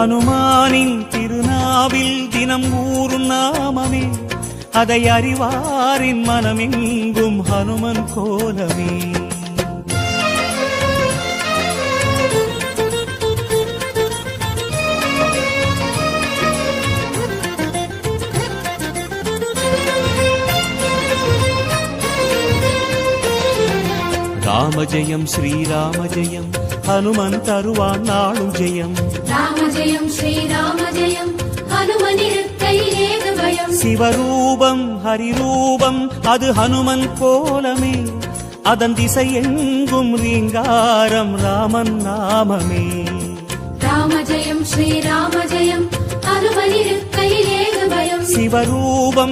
ஹனுமானின் திருநாவில் தினம் ஊரும் நாமமே, அதை அறிவாரின் மனமெங்கும் ஹனுமன் கோலமே. ராம ஜெயம் ஸ்ரீராம ஜெயம், ஹனுமன் தருவான் நாளும் ஜெயம். ராம ஜெயம் ஸ்ரீராம ஜெயம், ஹனுமன் இருக்கையில் ஏது பயம். சிவரூபம் ஹரிரூபம் அது ஹனுமன் கோலமே, அதன் திசை எங்கும் ரீங்காரம் ராமன் நாமமே. ராம ஜெயம் ஸ்ரீராம ஜெயம், ஹனுமன் இருக்கையில் ஏது பயம். சிவரூபம்